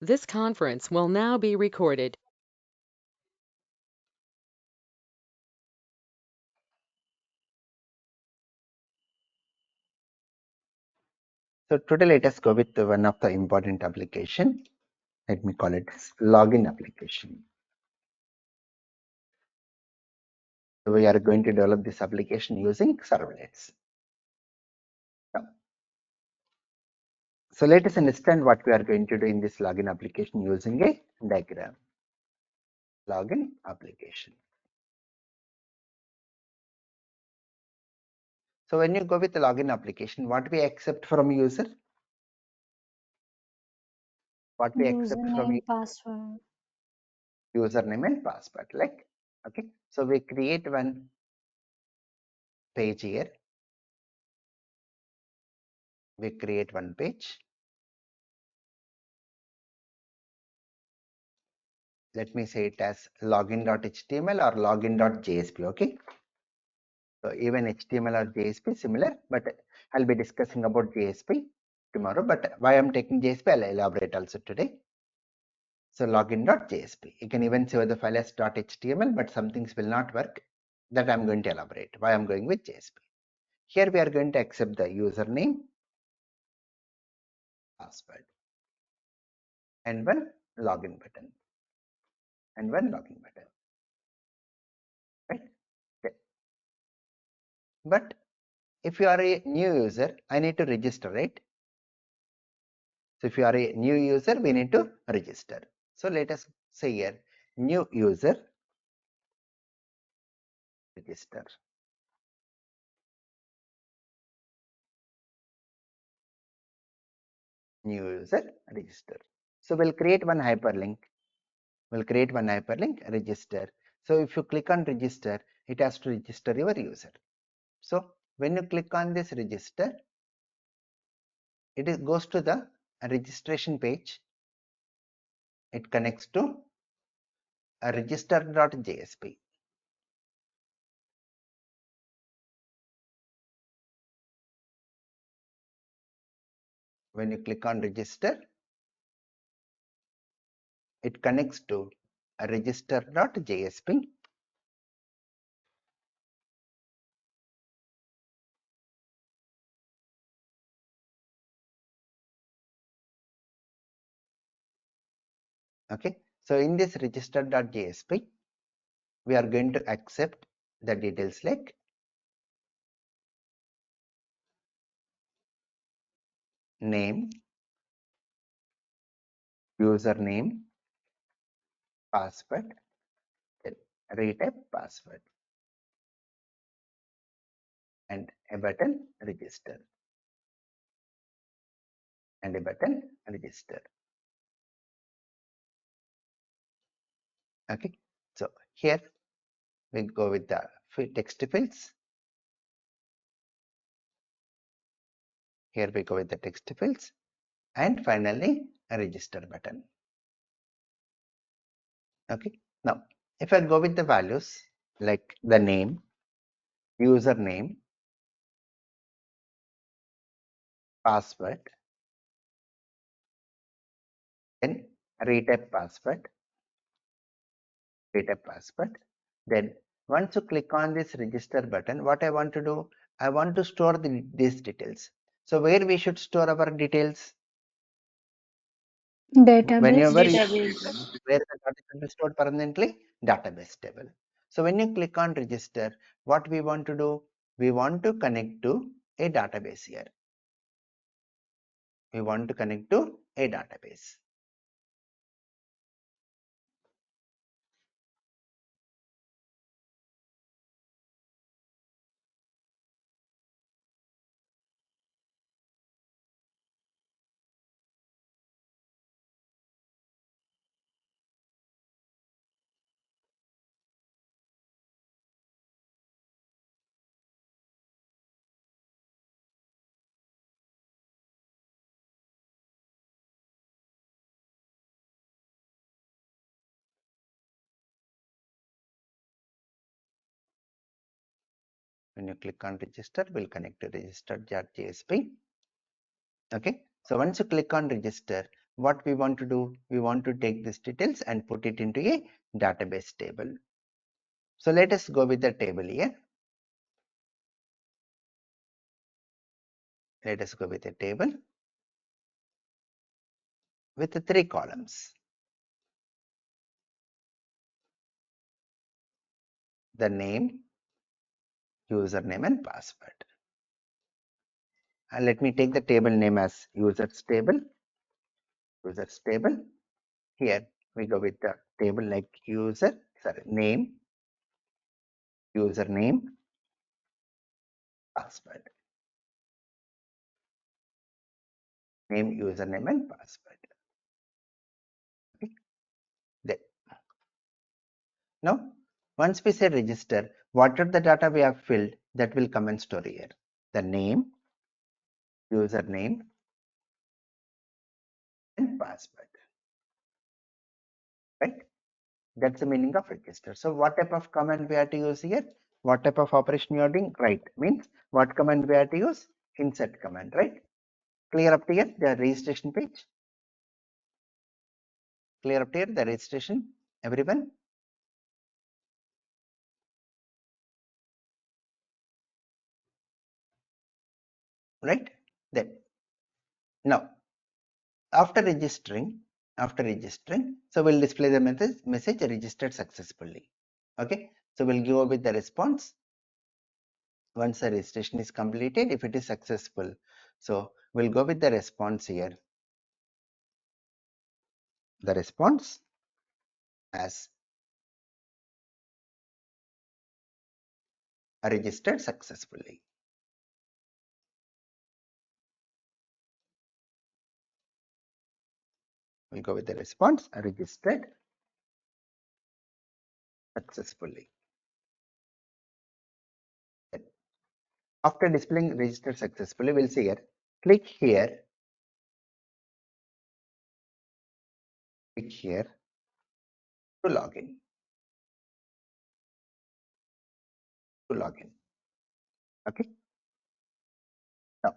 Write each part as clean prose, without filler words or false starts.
This conference will now be recorded. So today let us go with one of the important application. Let me call it as login application. So we are going to develop this application using servlets. So let us understand what we are going to do in this login application using a diagram. Login application. So when you go with the login application, what we accept from user? What we accept from Username, password. username and password, like, okay. So we create one page here. We create one page. Let me say it as login.html or login.jsp, okay. So even HTML or JSP similar, but I'll be discussing about JSP tomorrow. But why I'm taking JSP, I'll elaborate also today. So login.jsp. You can even save the file as .html, but some things will not work. That I'm going to elaborate. Why I'm going with JSP. Here we are going to accept the username, password, and one login button. And one login button. Right? Okay. But if you are a new user, I need to register, right? So if you are a new user, we need to register. So let us say here, new user, register. New user, register. So we'll create one hyperlink. Register. So if you click on register, it has to register your user. So when you click on this register, it goes to the registration page. It connects to a register.jsp. When you click on register, it connects to a register.jsp. Okay, so in this register.jsp, we are going to accept the details like name, username, password, retype password, and a button register, and a button register. Okay, so here we go with the text fields. Here we go with the text fields, and finally a register button. Okay, now if I go with the values like the name, username, password, then retype password, then once you click on this register button, what I want to do, I want to store these details. So where we should store our details? Database. Whenever Database. where the data can be stored permanently, database table. So when you click on register, what we want to do, we want to connect to a database here. We want to connect to a database. When you click on register, we'll connect to register.jsp. Okay, so once you click on register, what we want to do, we want to take these details and put it into a database table. So let us go with the table here. Let us go with a table with the 3 columns. The name, username and password. And let me take the table name as users table. Users table. Here we go with the table like name, username, password. Name, username and password. Okay. Then, now once we say register, what are the data we have filled, that will come and store here. The name, username and password. Right? That's the meaning of register. So what type of command we have to use here? What type of operation you are doing? Right. Means what command we have to use? Insert command, right? Clear up here the registration page. Clear up here the registration, everyone? Right? Then now after registering, so we'll display the message registered successfully. Okay, so we'll go with the response. Once the registration is completed, if it is successful, so we'll go with the response here. The response as registered successfully. We'll go with the response registered successfully. After displaying registered successfully, we'll see here, click here to login. Okay. Now,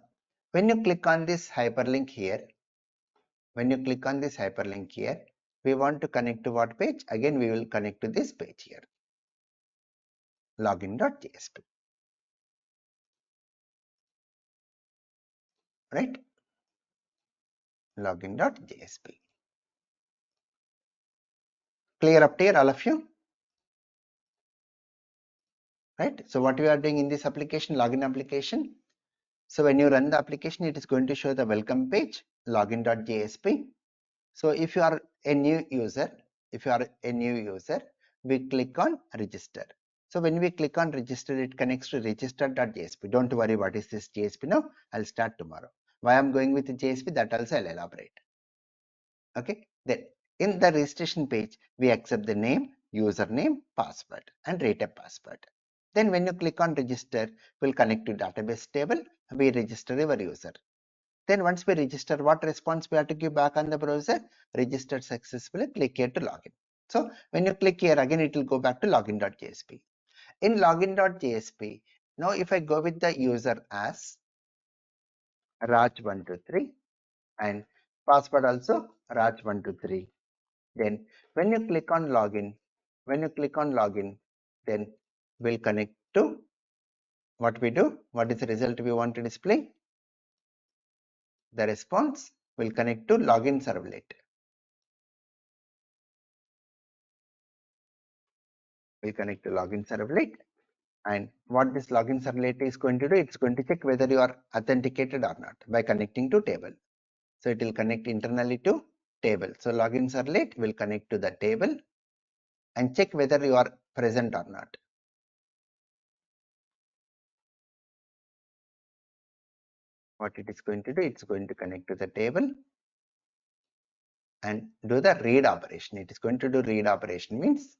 when you click on this hyperlink here, we want to connect to what page? Again, we will connect to this page here, login.jsp. Right? Login.jsp. Clear up here, all of you? Right? So what we are doing in this application, login application. So when you run the application, it is going to show the welcome page, login.jsp. So if you are a new user, we click on register. So when we click on register, it connects to register.jsp. Don't worry what is this JSP now. I'll start tomorrow. Why I'm going with the JSP, that also I'll elaborate. Okay. Then in the registration page, we accept the name, username, password and rate a password. Then when you click on register, we'll connect to database table. We register your user. Then once we register, what response we have to give back on the browser? Registered successfully, click here to login. So when you click here again, it will go back to login.jsp. In login.jsp, now if I go with the user as Raj123 and password also Raj123, then when you click on login, then we'll connect to what we do. What is the result we want to display? The response will connect to login servlet. Will connect to login servlet, and what this login servlet is going to do, it's going to check whether you are authenticated or not by connecting to table. So it will connect internally to table. So login servlet will connect to the table and check whether you are present or not. What it is going to do, it's going to connect to the table and do the read operation. It is going to do read operation, means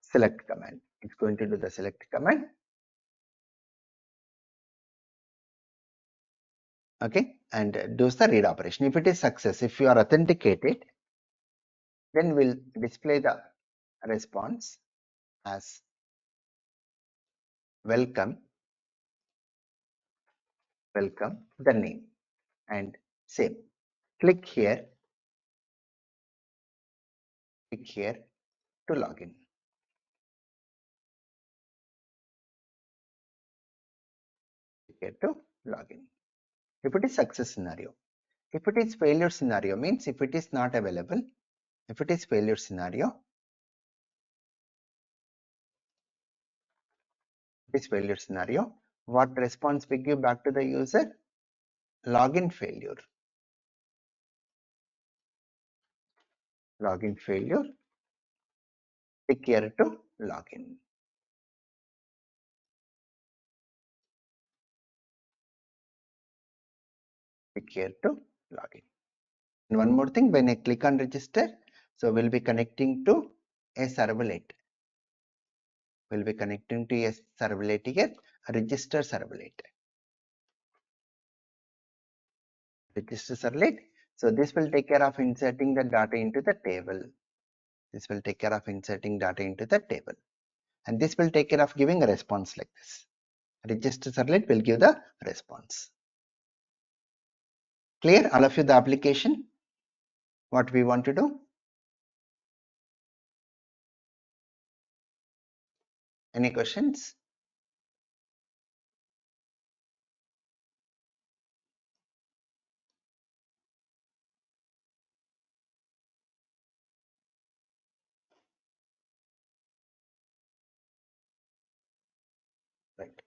select command. It's going to do the select command. Okay, and does the read operation. If it is success, if you are authenticated, then we'll display the response as welcome the name and save. Click here to login. Click here to login. If it is success scenario, if it is failure scenario, means if it is not available, if it is failure scenario, what response we give back to the user? Login failure. Login failure. Click here to login. Click here to login. And one more thing, when I click on register, so we'll be connecting to a servlet. We'll be connecting to a servlet here, a register servlet. Register servlet. So this will take care of inserting the data into the table. This will take care of inserting data into the table. And this will take care of giving a response like this. Register servlet will give the response. Clear, all of you, the application, what we want to do? Any questions? Right.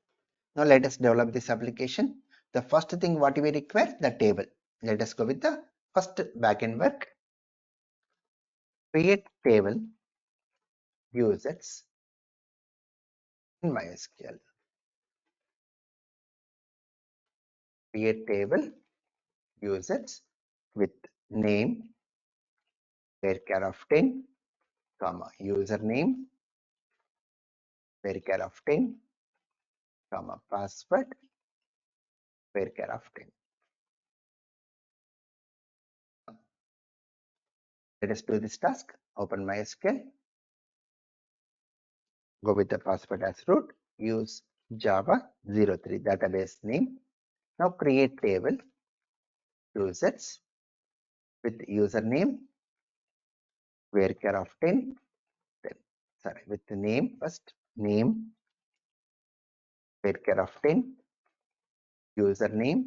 Now let us develop this application. The first thing what we require, the table. Let us go with the first backend work. Create table users in MySQL. Create table users with name, varchar of 10, comma, username, varchar of 10, comma, password, varchar of 10. Let us do this task. Open MySQL. Go with the password as root. Use Java 03 database name. Now create table users with username, varchar of 10, with the name first, name, varchar of 10, username,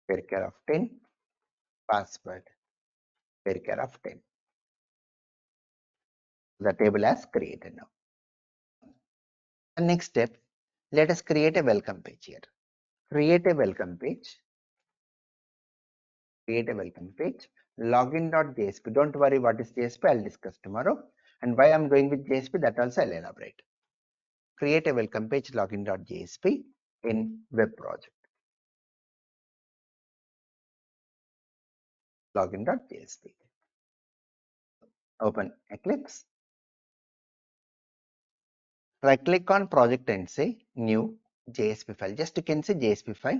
varchar of 10, password, varchar of 10. The table has created now. The next step, let us create a welcome page here. Create a welcome page. Create a welcome page. Login.jsp. Don't worry what is JSP, I'll discuss tomorrow. And why I'm going with JSP, that also I'll elaborate. Create a welcome page login.jsp in web project. Login.jsp. Open Eclipse. Right click on project and say new JSP file. Just you can say JSP file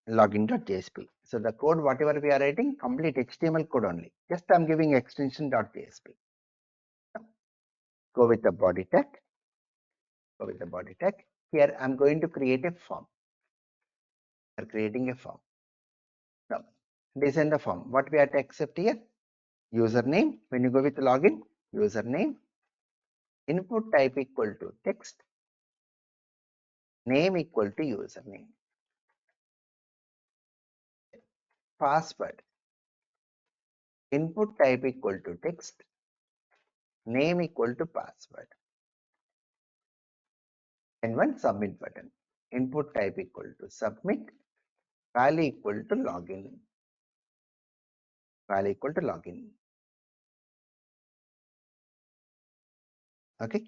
login.jsp. So the code whatever we are writing, complete HTML code only. Just I'm giving extension.jsp. Go with the body tag. Go with the body tag. Here I'm going to create a form. We are creating a form. Now design the form. What we have to accept here? Username. When you go with login, username, input type equal to text, name equal to username, password, input type equal to text, name equal to password, and one submit button. Input type equal to submit, value equal to login. Value equal to login. Okay.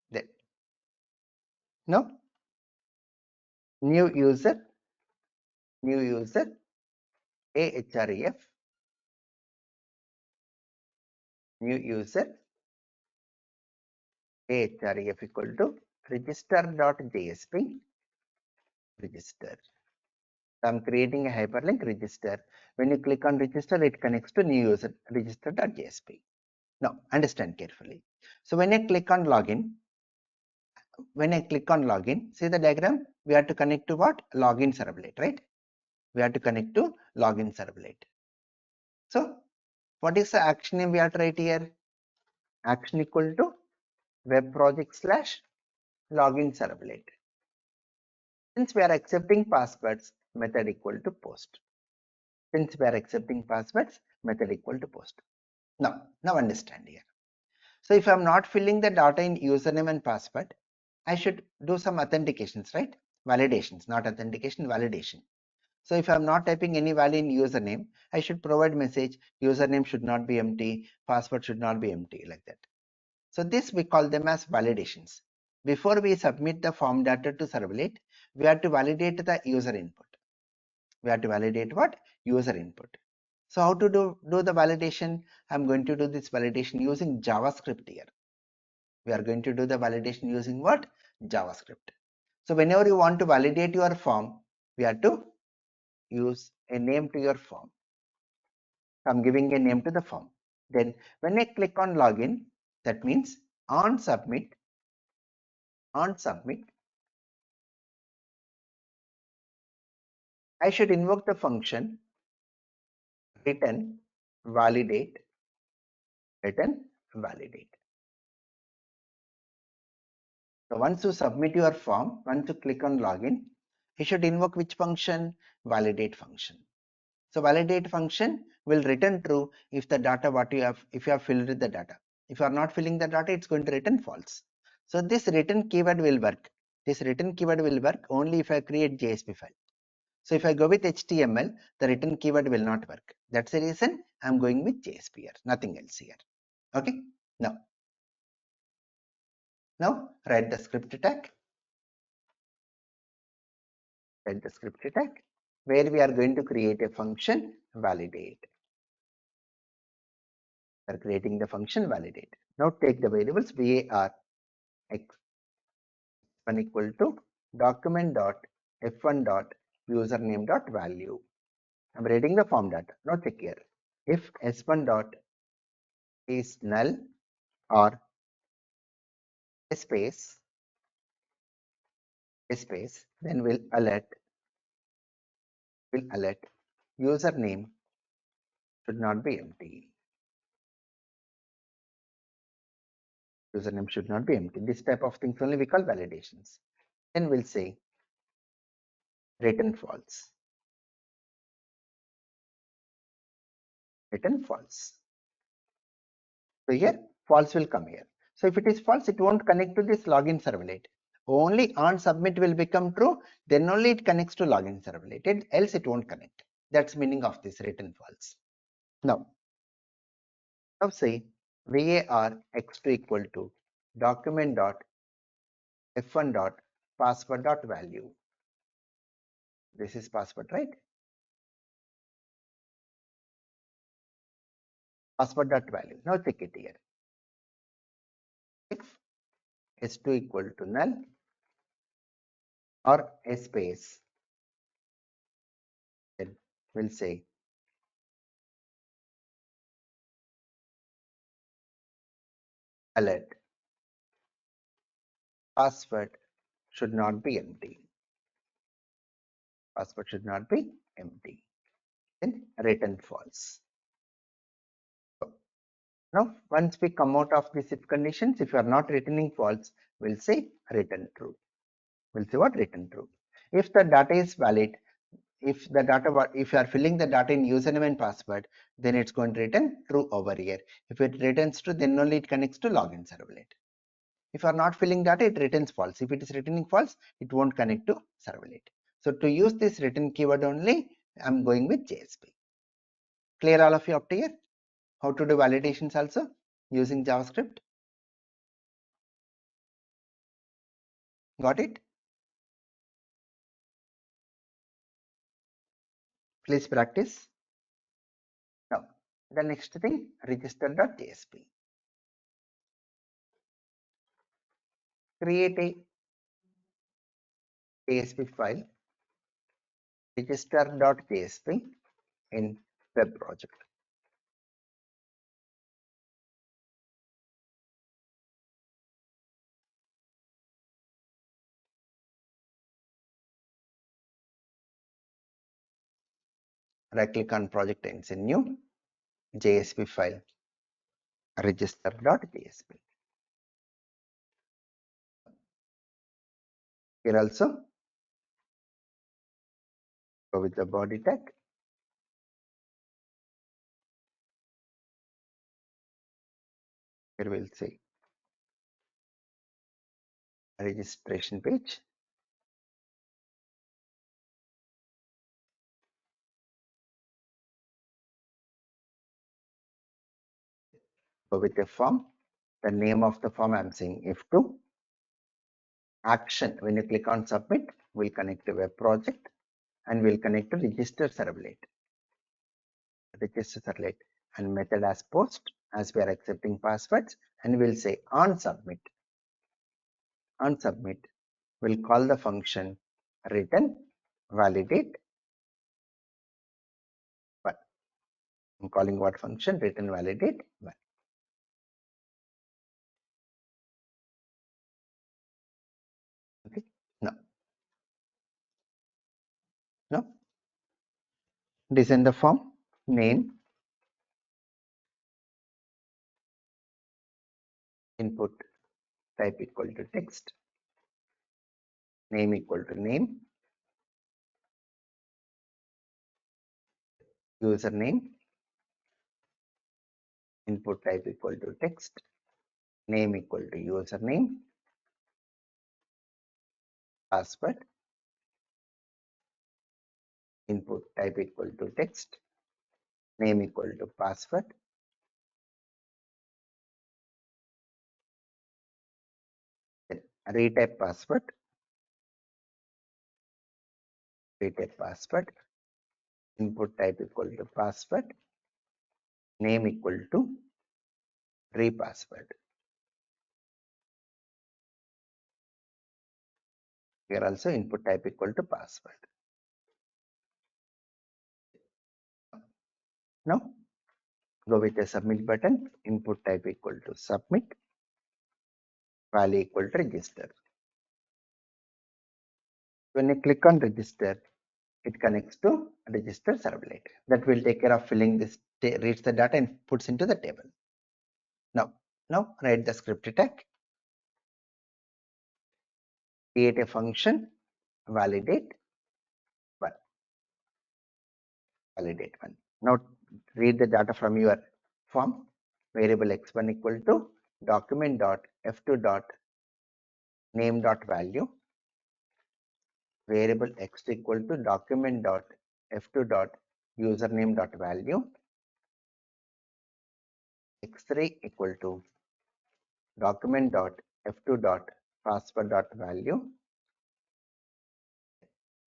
Then now new user ahref, new user ahref equal to register.jsp, register. I'm creating a hyperlink register. When you click on register, it connects to new user register.jsp. Now understand carefully. So when I click on login, see the diagram, we have to connect to what? Login servlet, right? we have to connect to login servlet. So what is the action name we have to write here? Action equal to web project slash login servlet. Since we are accepting passwords, method equal to post. Since we are accepting passwords, method equal to post. Now understand here. So if I'm not filling the data in username and password, I should do some authentications, right? Validations, not authentication, validation. So if I'm not typing any value in username, I should provide message username should not be empty, password should not be empty, like that. So this we call them as validations. Before we submit the form data to Servlet, we have to validate the user input. We have to validate what? User input. So how to do the validation? I'm going to do this validation using JavaScript here. We are going to do the validation using what? JavaScript. So whenever you want to validate your form, we have to use a name to your form. So I'm giving a name to the form. Then when I click on login, that means on submit, I should invoke the function return validate. So once you submit your form, once you click on login, you should invoke which function? Validate function. So validate function will return true if the data if you have filled the data. If you are not filling the data, it's going to return false. So this return keyword will work. This return keyword will work only if I create JSP file. So if I go with HTML, the return keyword will not work. That's the reason I'm going with JSP here, nothing else here. Okay. Now write the script tag. Where we are going to create a function validate. We are creating the function validate. Now take the variables var x1 equal to document dot f1 dot username dot value. I'm reading the form data. Now check here. If s1 dot is null or a space, then we'll alert username should not be empty. Username should not be empty. This type of things only we call validations. Then we'll say return false. So here false will come here. So if it is false, it won't connect to this login servlet. Only on submit will become true, then only it connects to login servlet, else it won't connect. That's meaning of this return false. Now say var x2 equal to document dot f1 dot password dot value. This is password, right? Password dot value. Now check it here. If s2 equal to null or a space, then we'll say alert password should not be empty. Then return false. Now once we come out of these if conditions, if you are not returning false, we'll say return true. Return true. If the data is valid, if you are filling the data in username and password, then it's going to return true over here. If it returns true, then only it connects to login servlet. If you are not filling data, it returns false. If it is returning false, it won't connect to servlet. So to use this return keyword only, I'm going with JSP. Clear all of you up to here? How to do validations also using JavaScript? Got it? Please practice. Now, the next thing, register.jsp. Create a JSP file, register.jsp in web project. right click on project and say new JSP file, register.jsp. Here also go with the body tag. Here we'll say registration page. Go with the form. The name of the form I'm saying F2. Action, when you click on submit, will connect to web project and will connect to register servlet. Register servlet and method as post as we are accepting passwords, and we'll say on submit. On submit, we'll call the function return validate. But I'm calling what function? Return validate 1. Okay. Now design the form. Name, input type equal to text, name equal to name, username, input type equal to text, name equal to username, password, input type equal to text, name equal to password, then retype password, input type equal to password, name equal to repassword. Here also input type equal to password. Now go with the submit button, input type equal to submit, value equal to register. When you click on register, it connects to register servlet. That will take care of filling this, reads the data and puts into the table. Now write the script tag. Create a function, validate 1. Now read the data from your form. Variable x1 equal to document.f2.name.value. Variable x2 equal to document.f2.username.value. x3 equal to document.f2.password.value.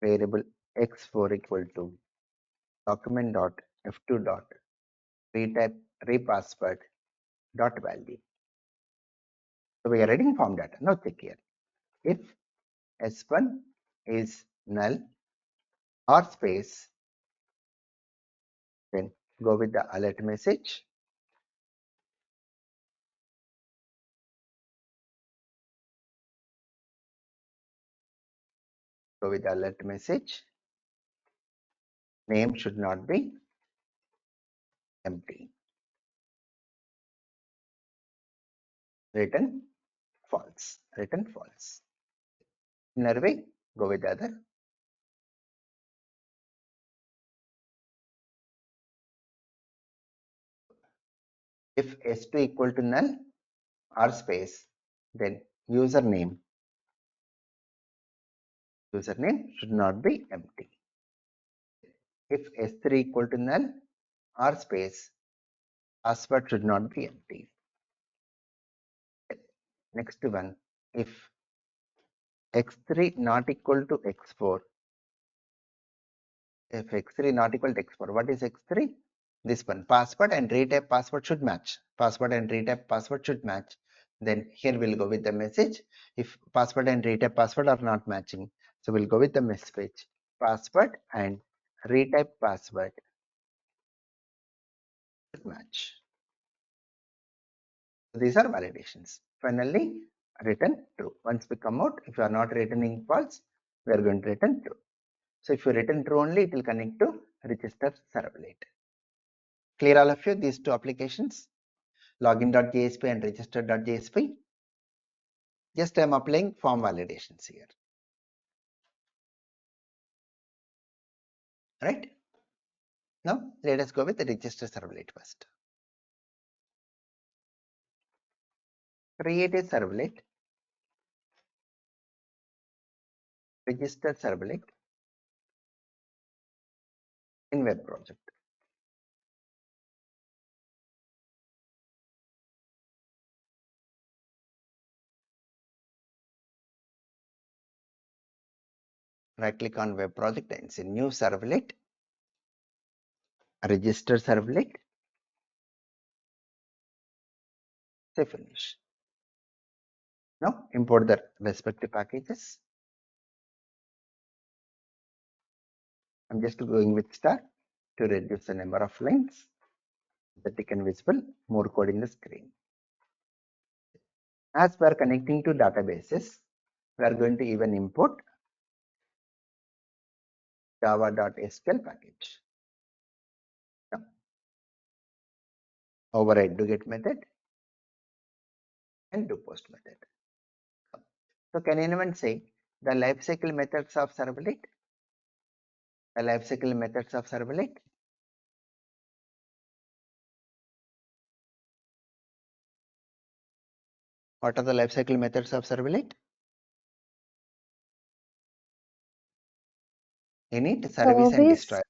Variable x4 equal to document.f2.repassword.value. So we are writing form data. Now check here. If S1 is null or space, then go with the alert message. Go with the alert message. Name should not be empty. Return false. Inner way, go with the other. If S2 equal to null or space, then username should not be empty. If S3 equal to null or space, password should not be empty. Next one, if x3 not equal to x4, if x3 not equal to x4, what is x3? This one, password and retype password should match. Then here we'll go with the message. If password and retype password are not matching, so we'll go with the message. Password and retype password should match. So these are validations. Finally, return true. Once we come out, if you are not returning false, we are going to return true. So if you return true only, it will connect to register servlet. Clear all of you these two applications, login.jsp and register.jsp? Just I am applying form validations here. Right? Now let us go with the register servlet first. Create a servlet, register servlet in web project. Right click on web project and say new servlet, register servlet, say finish. Now import the respective packages. I'm just going with star to reduce the number of lines that you can visible, more code in the screen. As we are connecting to databases, we are going to even import java.sql package. Now, override doGet method and doPost method. So can anyone say the lifecycle methods of servlet? The lifecycle methods of servlet? What are the lifecycle methods of servlet? Init, service and destroy.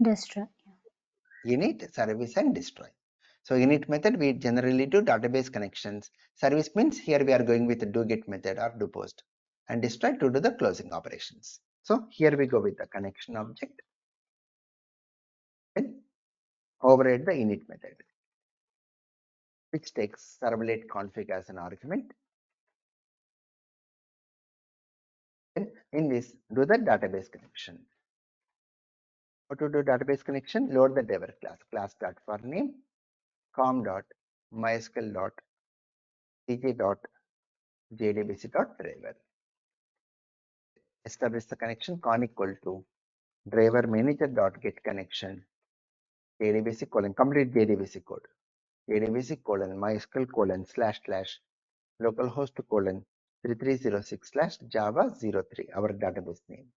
Destroy. Init, service and destroy. So init method we generally do database connections. Service means here we are going with the doGet method or doPost, and destroy to do the closing operations. So here we go with the connection object and override the init method, which takes servlet config as an argument. And in this, do the database connection. How to do database connection? Load the driver class.forName, com.mysql.cj.jdbc.driver. Establish the connection con equal to driver manager.get connection jdbc colon, complete jdbc code, jdbc colon mysql colon / localhost colon 3306 / java 03, our database name.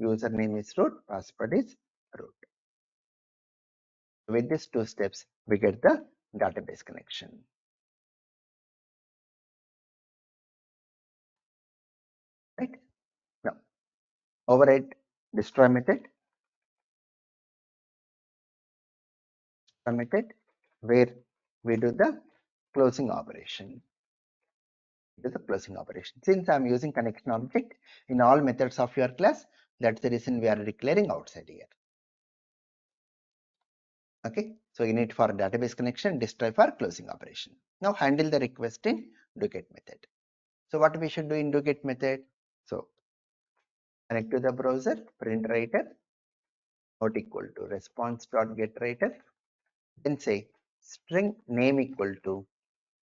Username is root, password is root. With these two steps, we get the database connection. Right? Now, override destroy method. Where we do the closing operation. Since I'm using connection object in all methods of your class, that's the reason we are declaring outside here. Okay, so init for database connection, destroy for closing operation. Now handle the request in doGet method. So what we should do in doGet method? So connect to the browser, print writer, not equal to response.getWriter, then say string name equal to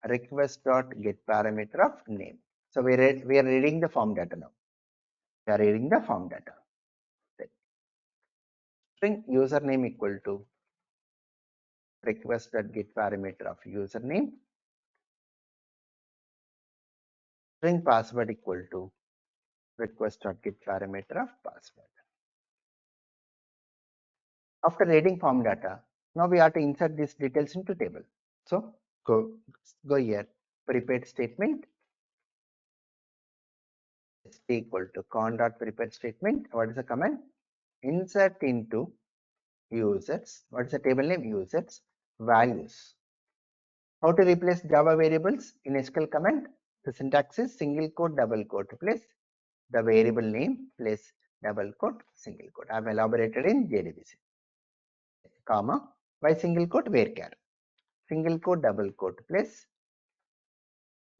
request.getParameter of name. So we are reading the form data now. We are reading the form data. Then string username equal to request.getParameter of username. String password equal to request.getParameter of password. After reading form data, now we have to insert these details into table. So go here, prepared statement equal to con.prepared statement. What is the command? Insert into users. What is the table name? Users values. How to replace Java variables in SQL command? The syntax is single quote double quote place the variable name place double quote single quote. I have elaborated in JDBC. Comma, why single quote? Varchar. Single quote double quote place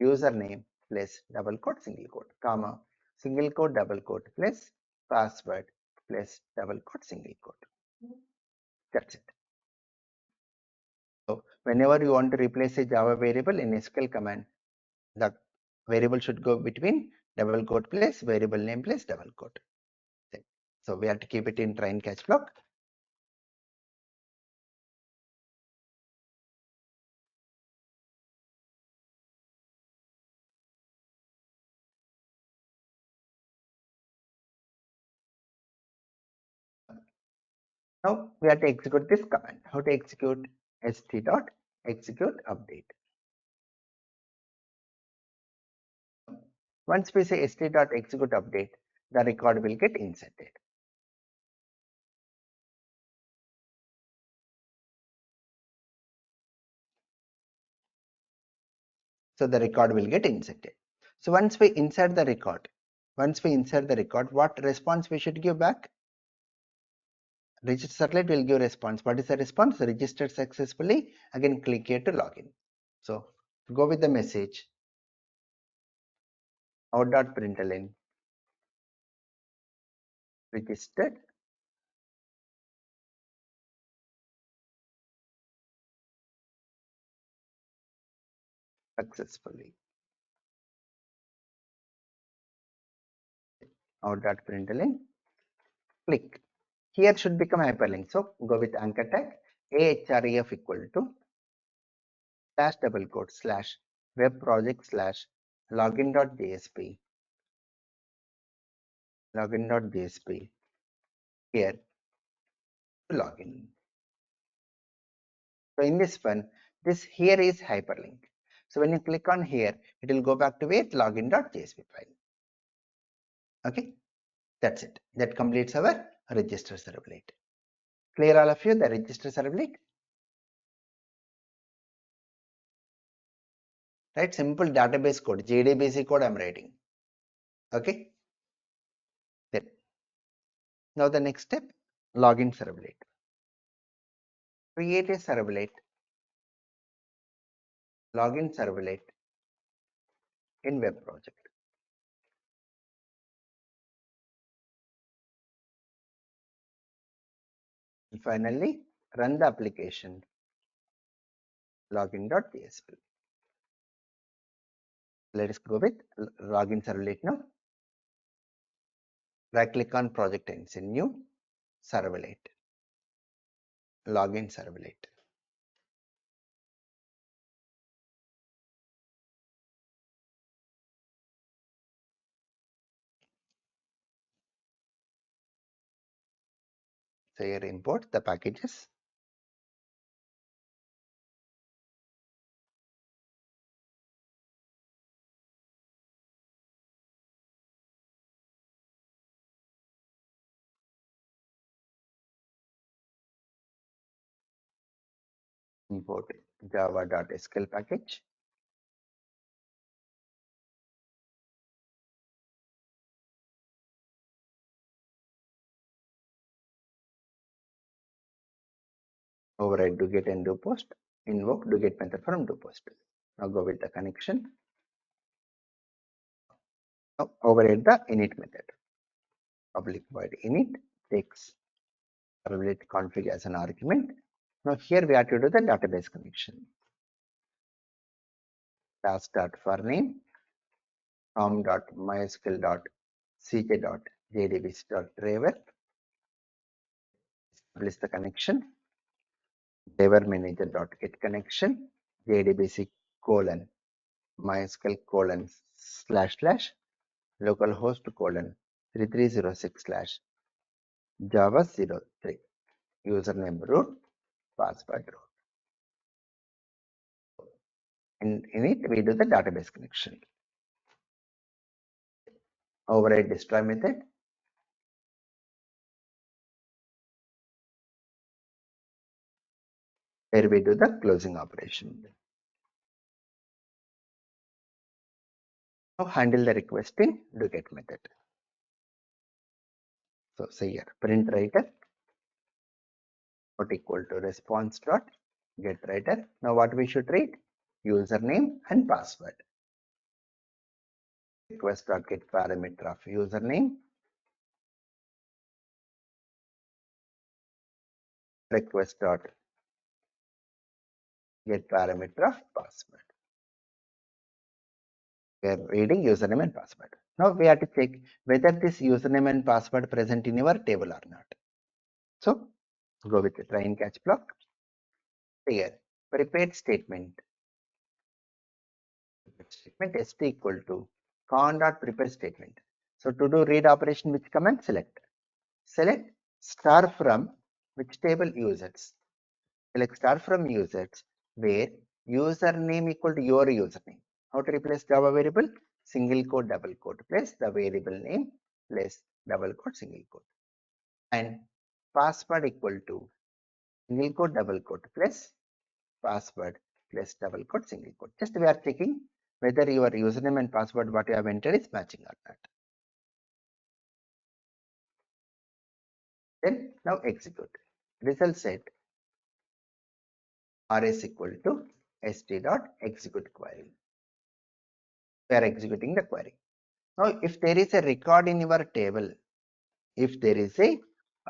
username place double quote single quote, comma, single quote double quote place password place double quote single quote. That's it. So whenever you want to replace a Java variable in SQL command, the variable should go between double quote place variable name place double quote. So we have to keep it in try and catch block. Now we have to execute this command. How to execute? st.execute update. Once we say st.execute update, the record will get inserted. So the record will get inserted. So once we insert the record, what response we should give back? Register servlet will give response. What is the response? Registered successfully. Again, click here to login. So go with the message out.println registered successfully. Out.println click. Here should become hyperlink. So go with anchor tag ahref equal to // web project / login.jsp here to login. So in this one, this here is hyperlink. So when you click on here, it will go back to where login.jsp file. Okay, that's it. That completes our register servlet. Clear all of you the register servlet? Right, simple database code, JDBC code I'm writing. Okay. Then now the next step, login servlet. Create a servlet, login servlet in web project. And finally, run the application login.jsp. Let us go with login servlet now. Right click on project and say new servlet, login servlet. So here import the packages. Import java.sql package. Override do get and do post. Invoke do get method from do post. Now go with the connection. Now override the init method. Public void init takes servlet config as an argument. Now here we have to do the database connection. Task.forName from.mysql.ck.jdbc.driver. Establish the connection. Driver manager.get connection. JDBC colon MySQL colon / localhost colon 3306 / Java 03. Username root, password root. In it, we do the database connection. Override destroy method. Here we do the closing operation. Now handle the request in do get method. So say here print writer not equal to response dot get writer. Now what we should read? Username and password. Request dot get parameter of username. Request dot get parameter of password. We are reading username and password. Now we have to check whether this username and password present in your table or not. So go with the try and catch block. Here prepared statement. Statement st equal to con.prepare statement. So to do read operation, which command? Select star from Which table? Users. Let's start from users, where username equal to your username. How to replace Java variable? Single quote, double quote, plus the variable name plus double quote, single quote. And password equal to single quote, double quote, plus password plus double quote, single quote. Just we are checking whether your username and password what you have entered is matching or not. Then now execute. Result set rs equal to st dot execute query. We are executing the query. Now, if there is a record in your table, if there is a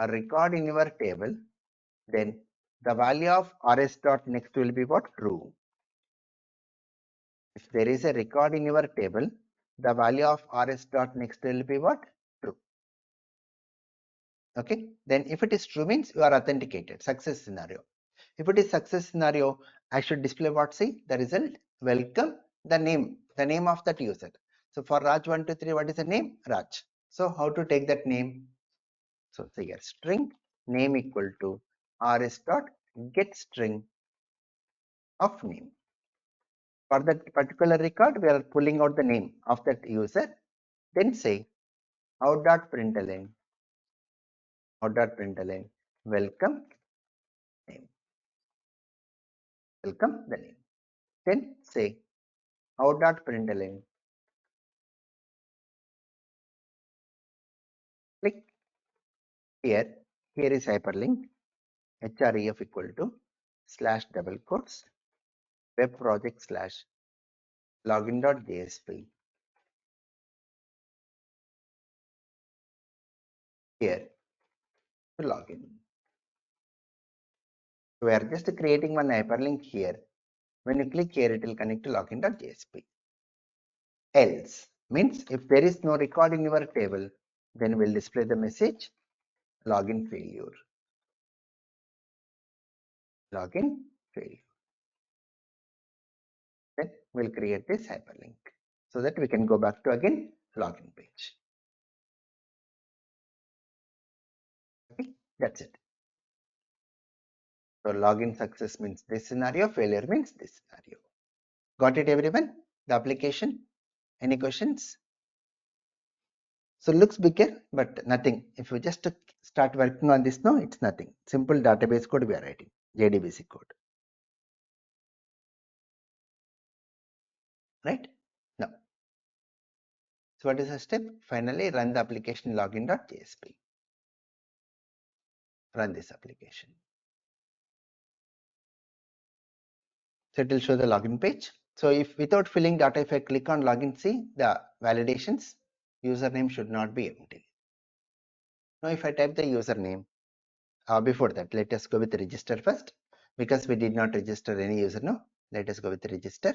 record in your table, then the value of rs dot next will be what? True. If there is a record in your table, the value of rs dot next will be what? True. Okay. Then if it is true means you are authenticated. Success scenario. If it is success scenario, I should display what? See the result. Welcome. The name of that user. So for Raj123, what is the name? Raj. So how to take that name? So say here string name equal to rs dot get string of name. For that particular record, we are pulling out the name of that user. Then say out.println welcome name. Welcome the name. Then say out.println click here. Here is hyperlink href equal to slash double quotes web project slash login.jsp. Here to login. We are just creating one hyperlink here. When you click here, it will connect to login.jsp. Else means if there is no record in your table, then we'll display the message login failure. Login failure. Then we'll create this hyperlink so that we can go back to again login page. Okay, that's it. So login success means this scenario, failure means this scenario. Got it, everyone? The application. Any questions? So looks bigger, but nothing. If you just start working on this now, it's nothing. Simple database code we are writing, JDBC code. Right? Now, so what is the step? Finally, run the application login.jsp. Run this application. So it will show the login page. So if without filling data, if I click on login, see the validations, username should not be empty. Now if I type the username, before that, let us go with register first, because we did not register any user now. Let us go with register.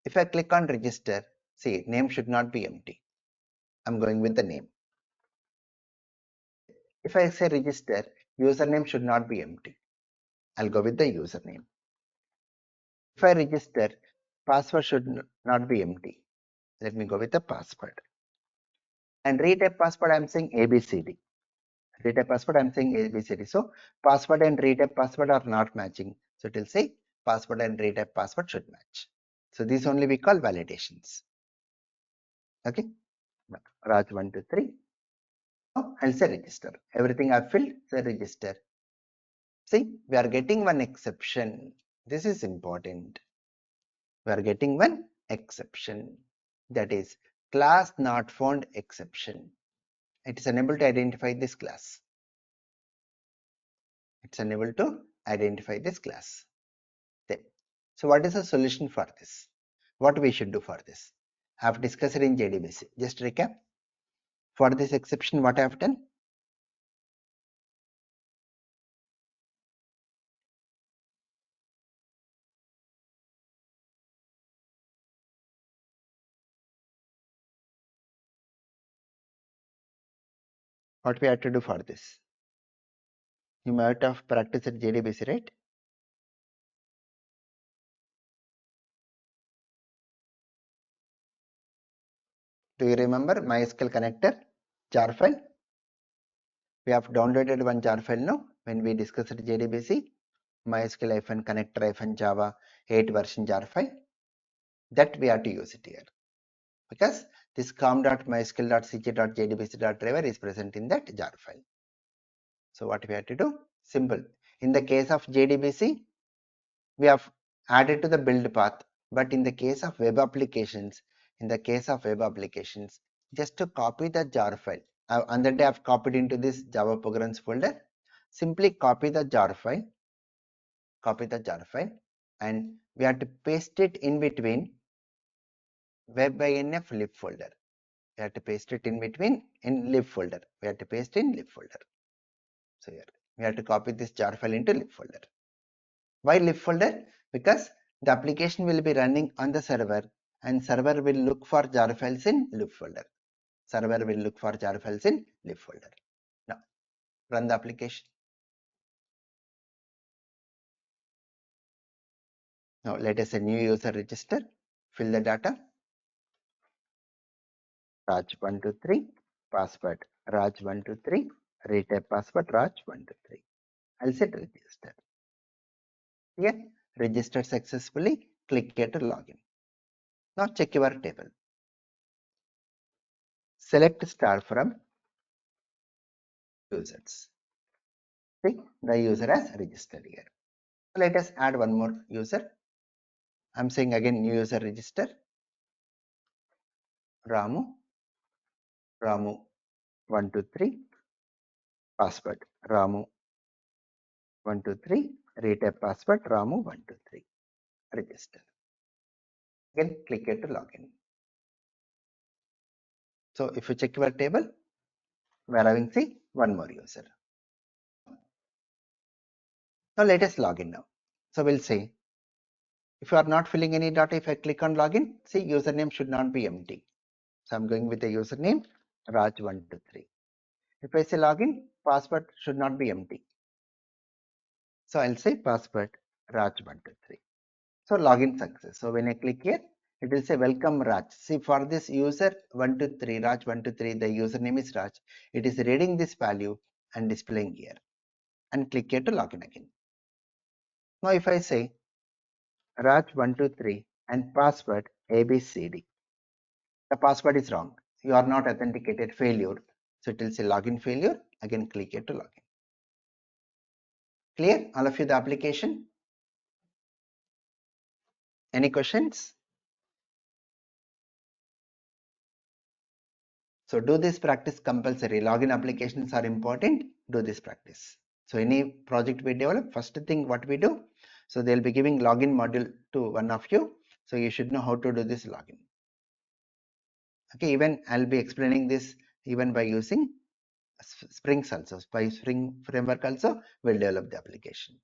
If I click on register, see name should not be empty. I'm going with the name. If I say register, username should not be empty. I'll go with the username. If I register, password should not be empty. Let me go with the password. And retype password, I'm saying ABCD. Retype password, I'm saying ABCD. So password and retype password are not matching. So it will say password and retype password should match. So these only we call validations. Okay. Raj123. Now I'll say register. Everything I've filled, say register. See, we are getting one exception. This is important. We are getting one exception. That is class not found exception. It is unable to identify this class. It's unable to identify this class. Then, so what is the solution for this? What we should do for this? I have discussed it in JDBC. Just recap. For this exception, what I have done? What we have to do for this? You might have practiced at JDBC, right? Do you remember MySQL connector jar file? We have downloaded one jar file now. when we discussed JDBC, MySQL-connector-java 8 version jar file, that we have to use it here because this com.mysql.ck.jdbc.driver is present in that jar file. So what we have to do? Simple. In the case of JDBC, we have added to the build path, but in the case of web applications, just to copy the jar file, on the day I've copied into this Java programs folder, simply copy the jar file, and we have to paste it in between web-inf lib folder. We have to paste it in between in lib folder. So here we have to copy this jar file into lib folder. Why lib folder? Because the application will be running on the server and server will look for jar files in lib folder. Now run the application. Now let us a new user register, fill the data, Raj123, password Raj123, retype password Raj123. I'll set register. Here, registered successfully, click here to login. Now check your table. Select star from users. See, the user has registered here. Let us add one more user. I'm saying again new user register. Ramu123, password Ramu123, retype password Ramu123. Register. Again click here to login. So if you check your table, we are having one more user. Now let us log in now. So we'll say if you are not filling any data, if I click on login, see username should not be empty. So I'm going with the username Raj123. If I say login, password should not be empty. So I'll say password Raj123. So login success. So when I click here, it will say welcome Raj. See for this user 123, Raj123, the username is Raj. It is reading this value and displaying here. And click here to login again. Now if I say Raj123 and password ABCD, the password is wrong. You are not authenticated, failure. So it will say login failure. Again click here to login. Clear all of you the application? Any questions? So do this practice compulsory. Login applications are important. Do this practice. So any project we develop, first thing what we do, so they'll be giving login module to one of you. So you should know how to do this login. Okay, even I'll be explaining this even by using Springs also. By Spring framework also, we'll develop the application.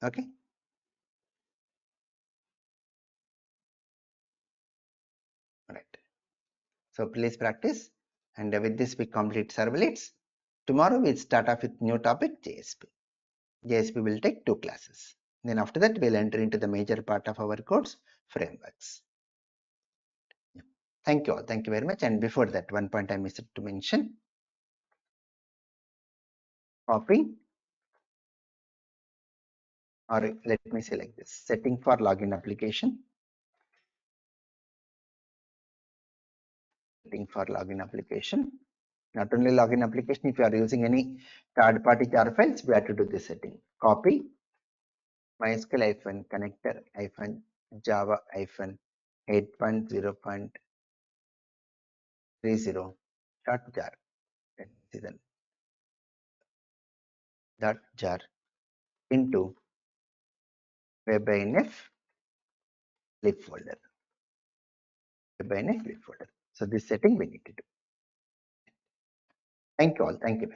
Okay. Right. So please practice. And with this we complete servlets. Tomorrow we'll start off with new topic JSP. JSP will take 2 classes. Then after that we'll enter into the major part of our course, frameworks. Thank you all. Thank you very much. And before that, one point I missed to mention. Copy, or let me say like this, setting for login application. Setting for login application. Not only login application, if you are using any third-party jar files, we have to do this setting. Copy MySQL-connector-java 8.0.30 .jar. .jar into web-inf lib folder. So this setting we need to do. Thank you all. Thank you.